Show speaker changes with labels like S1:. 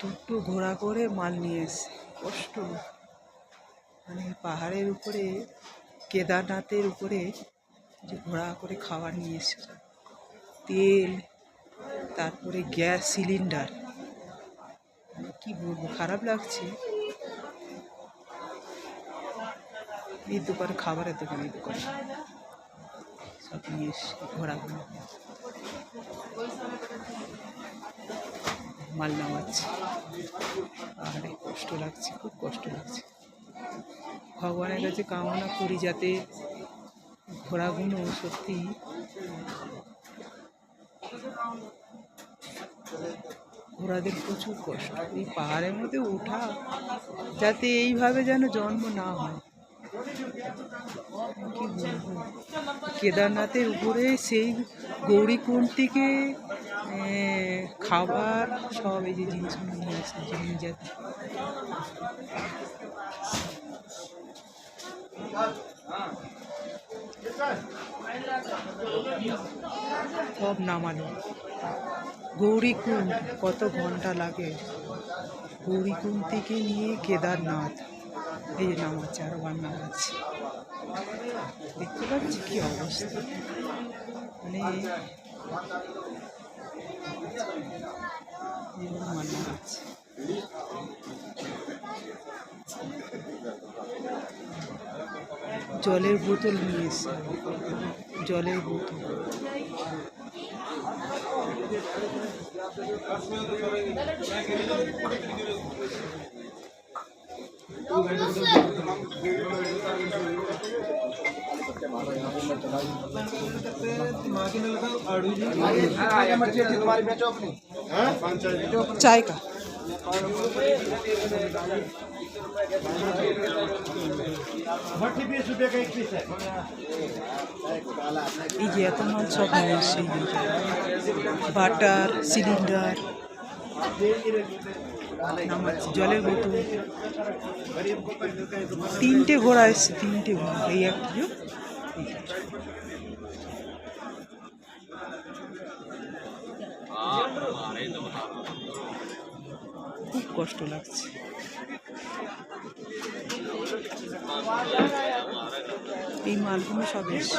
S1: দুটো ঘোড়া করে মাল নিয়ে এসে কষ্ট, মানে পাহাড়ের উপরে কেদারনাথের উপরে যে ঘোড়া করে খাবার নিয়ে এসেছে, তেল, তারপরে গ্যাস সিলিন্ডার, কি বলবো, খারাপ লাগছে। এই দোকানে, খাবারের দোকানে, এই দোকানে সব নিয়ে এসে ঘোড়াগুলো মাল নামাচ্ছে। আরে কষ্ট লাগছে, খুব কষ্ট লাগছে। ভগবানের কাছে কামনা করি যাতে ঘোড়াগুলো সত্যি ঘোড়াদের প্রচুর কষ্ট, এই পাহাড়ের মধ্যে ওঠা, যাতে এইভাবে যেন জন্ম না হয়। কি বলবো, কেদারনাথের উপরে সেই গৌরীকুণ্ড থেকে খাবার সব এই যে জিনিসগুলো নিয়ে আসছে, নিয়ে যাচ্ছে। সব নামানো। গৌরীকুণ্ড কত ঘন্টা লাগে, গৌরীকুণ্ড থেকে নিয়ে কেদারনাথ, এই যে নামাচ্ছে, আরো বার নামাচ্ছে। দেখতে পাচ্ছি কি অবস্থা, মানে মাল নামাচ্ছে। জলের বোতল নিয়ে এসছে, জলের বোতল। चाय का এই যে এত মাল সব নিয়ে এসছে, বাটার, সিলিন্ডার নামাচ্ছে, জলের বোতল। তিনটে ঘোড়া এসছে, তিনটে ঘোড়া, এই একটা খুব কষ্ট লাগছে। এই মালগুলো সব এসছে।